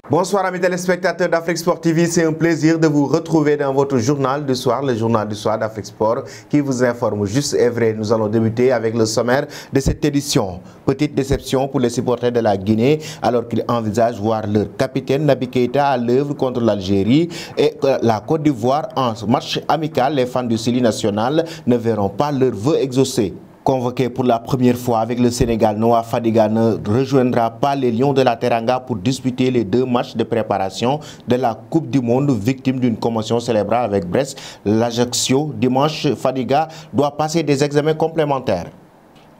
Bonsoir amis téléspectateurs d'Afrique Sport TV, c'est un plaisir de vous retrouver dans votre journal du soir, le journal du soir d'Afrique Sport qui vous informe juste et vrai. Nous allons débuter avec le sommaire de cette édition. Petite déception pour les supporters de la Guinée alors qu'ils envisagent voir leur capitaine Naby Keïta à l'œuvre contre l'Algérie et la Côte d'Ivoire en match amical. Les fans du Sili national ne verront pas leurs vœux exaucés. Convoqué pour la première fois avec le Sénégal, Noah Fadiga ne rejoindra pas les Lions de la Teranga pour disputer les 2 matchs de préparation de la Coupe du Monde, victime d'une commotion cérébrale avec Brest. L'Ajaccio, dimanche, Fadiga doit passer des examens complémentaires.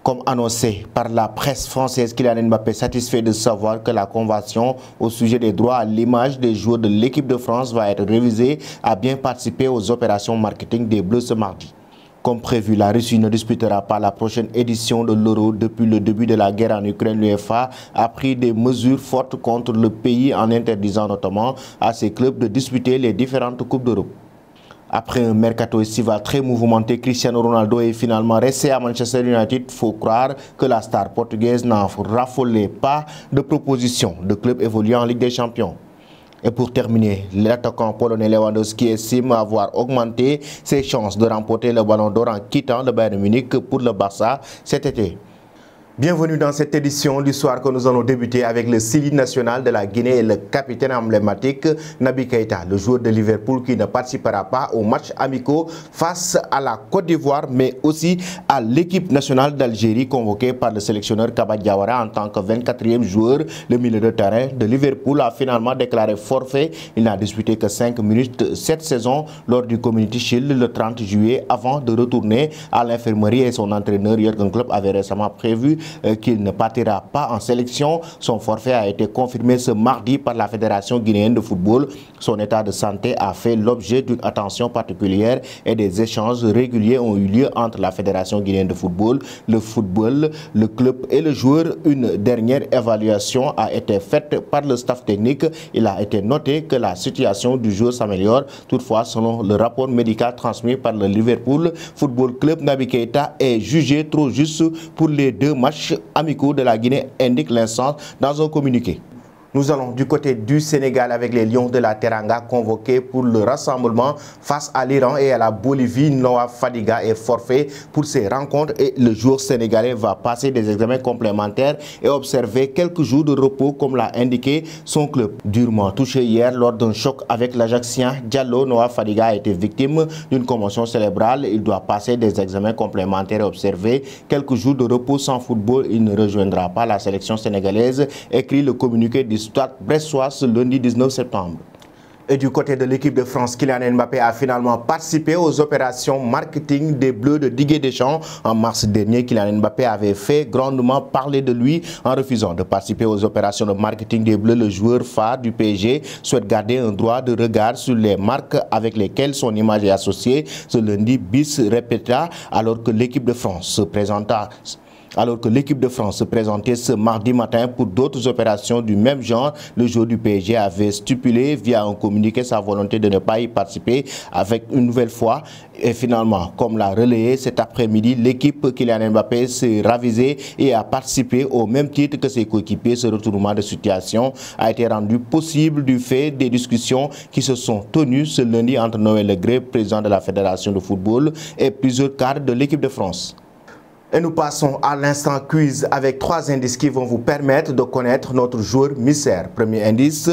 Comme annoncé par la presse française, Kylian Mbappé satisfait de savoir que la convention au sujet des droits à l'image des joueurs de l'équipe de France va être révisée à bien participer aux opérations marketing des Bleus ce mardi. Comme prévu, la Russie ne disputera pas la prochaine édition de l'Euro. Depuis le début de la guerre en Ukraine, l'UEFA a pris des mesures fortes contre le pays en interdisant notamment à ses clubs de disputer les différentes Coupes d'Europe. Après un mercato estival très mouvementé, Cristiano Ronaldo est finalement resté à Manchester United. Il faut croire que la star portugaise n'en raffolait pas de propositions de clubs évoluant en Ligue des Champions. Et pour terminer, l'attaquant polonais Lewandowski estime avoir augmenté ses chances de remporter le Ballon d'Or en quittant le Bayern Munich pour le Barça cet été. Bienvenue dans cette édition du soir que nous allons débuter avec le Sili national de la Guinée et le capitaine emblématique Naby Keïta, le joueur de Liverpool qui ne participera pas aux matchs amicaux face à la Côte d'Ivoire mais aussi à l'équipe nationale d'Algérie convoquée par le sélectionneur Kaba Diawara en tant que 24e joueur. Le milieu de terrain de Liverpool a finalement déclaré forfait. Il n'a disputé que 5 minutes cette saison lors du Community Shield le 30 juillet avant de retourner à l'infirmerie et son entraîneur Jürgen Klopp avait récemment prévu qu'il ne partira pas en sélection. Son forfait a été confirmé ce mardi par la Fédération guinéenne de football. Son état de santé a fait l'objet d'une attention particulière et des échanges réguliers ont eu lieu entre la Fédération guinéenne de football, le club et le joueur. Une dernière évaluation a été faite par le staff technique. Il a été noté que la situation du joueur s'améliore. Toutefois, selon le rapport médical transmis par le Liverpool Football Club, Naby Keïta est jugé trop juste pour les 2 matchs amicaux de la Guinée, indique l'instance dans un communiqué. Nous allons du côté du Sénégal avec les Lions de la Teranga convoqués pour le rassemblement face à l'Iran et à la Bolivie. Noah Fadiga est forfait pour ces rencontres et le joueur sénégalais va passer des examens complémentaires et observer quelques jours de repos comme l'a indiqué son club. Durement touché hier lors d'un choc avec l'Ajaxien Diallo, Noah Fadiga a été victime d'une commotion cérébrale. Il doit passer des examens complémentaires et observer quelques jours de repos sans football. Il ne rejoindra pas la sélection sénégalaise, écrit le communiqué du Stade Brestois ce lundi 19 septembre. Et du côté de l'équipe de France, Kylian Mbappé a finalement participé aux opérations marketing des Bleus de Didier Deschamps. En mars dernier, Kylian Mbappé avait fait grandement parler de lui en refusant de participer aux opérations de marketing des Bleus. Le joueur phare du PSG souhaite garder un droit de regard sur les marques avec lesquelles son image est associée. Ce lundi, bis répéta alors que l'équipe de France se présentait ce mardi matin pour d'autres opérations du même genre. Le joueur du PSG avait stipulé via un communiqué sa volonté de ne pas y participer avec une nouvelle fois. Et finalement, comme l'a relayé cet après-midi, l'équipe Kylian Mbappé s'est ravisée et a participé au même titre que ses coéquipiers. Ce retournement de situation a été rendu possible du fait des discussions qui se sont tenues ce lundi entre Noël Le Graët, président de la Fédération de football, et plusieurs cadres de l'équipe de France. Et nous passons à l'instant quiz avec 3 indices qui vont vous permettre de connaître notre joueur mystère. Premier indice,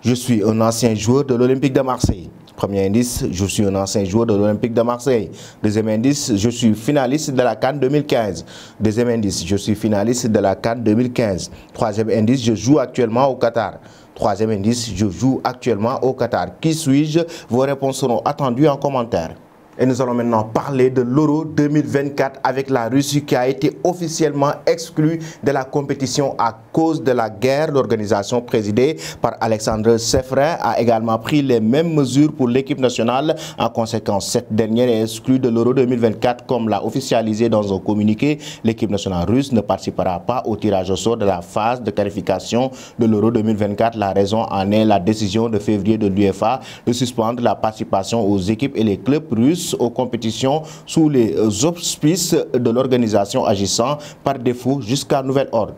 je suis un ancien joueur de l'Olympique de Marseille. Premier indice, je suis un ancien joueur de l'Olympique de Marseille. Deuxième indice, je suis finaliste de la CAN 2015. Deuxième indice, je suis finaliste de la CAN 2015. Troisième indice, je joue actuellement au Qatar. Troisième indice, je joue actuellement au Qatar. Qui suis-je? Vos réponses seront attendues en commentaire. Et nous allons maintenant parler de l'Euro 2024 avec la Russie qui a été officiellement exclue de la compétition à cause de la guerre. L'organisation présidée par Alexandre Seferin a également pris les mêmes mesures pour l'équipe nationale. En conséquence, cette dernière est exclue de l'Euro 2024 comme l'a officialisé dans un communiqué. L'équipe nationale russe ne participera pas au tirage au sort de la phase de qualification de l'Euro 2024. La raison en est la décision de février de l'UEFA de suspendre la participation aux équipes et les clubs russes aux compétitions sous les auspices de l'organisation agissant par défaut jusqu'à nouvel ordre.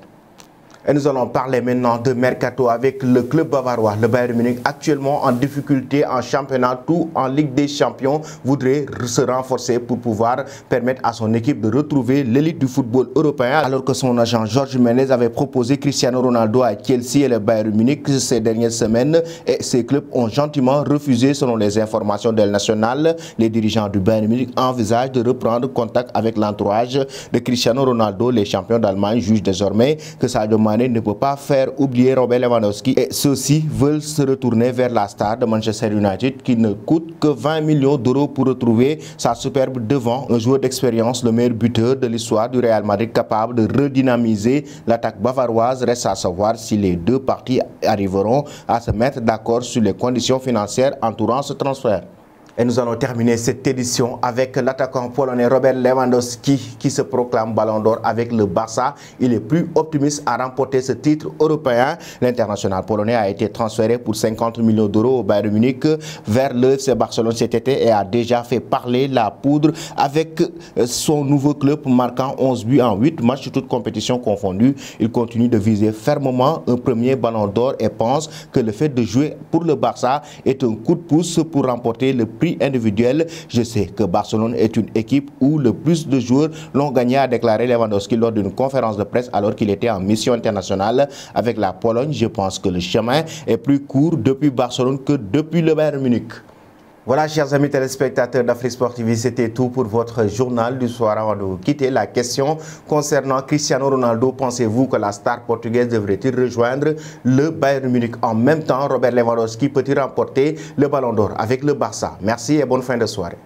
Et nous allons parler maintenant de Mercato avec le club bavarois, le Bayern Munich, actuellement en difficulté en championnat, tout en Ligue des Champions, voudrait se renforcer pour pouvoir permettre à son équipe de retrouver l'élite du football européen, alors que son agent Jorge Mendes avait proposé Cristiano Ronaldo à Chelsea et le Bayern Munich ces dernières semaines, et ces clubs ont gentiment refusé. Selon les informations d'El Nacional, les dirigeants du Bayern Munich envisagent de reprendre contact avec l'entourage de Cristiano Ronaldo. Les champions d'Allemagne jugent désormais que Sadio Mané ne peut pas faire oublier Robert Lewandowski, et ceux-ci veulent se retourner vers la star de Manchester United qui ne coûte que 20 millions d'euros pour retrouver sa superbe devant un joueur d'expérience, le meilleur buteur de l'histoire du Real Madrid, capable de redynamiser l'attaque bavaroise. Reste à savoir si les deux parties arriveront à se mettre d'accord sur les conditions financières entourant ce transfert. Et nous allons terminer cette édition avec l'attaquant polonais Robert Lewandowski qui se proclame Ballon d'Or avec le Barça. Il est plus optimiste à remporter ce titre européen. L'international polonais a été transféré pour 50 millions d'euros au Bayern Munich vers le FC Barcelone cet été et a déjà fait parler la poudre avec son nouveau club, marquant 11 buts en 8 matchs, toutes compétitions confondues. Il continue de viser fermement un premier Ballon d'Or et pense que le fait de jouer pour le Barça est un coup de pouce pour remporter le prix individuel. Je sais que Barcelone est une équipe où le plus de joueurs l'ont gagné, a déclaré Lewandowski lors d'une conférence de presse alors qu'il était en mission internationale avec la Pologne. Je pense que le chemin est plus court depuis Barcelone que depuis le Bayern Munich. Voilà, chers amis téléspectateurs d'Afrique Sport TV, c'était tout pour votre journal du soir. Avant de vous quitter, la question concernant Cristiano Ronaldo, pensez-vous que la star portugaise devrait-il rejoindre le Bayern Munich? En même temps, Robert Lewandowski peut-il remporter le Ballon d'Or avec le Barça? Merci et bonne fin de soirée.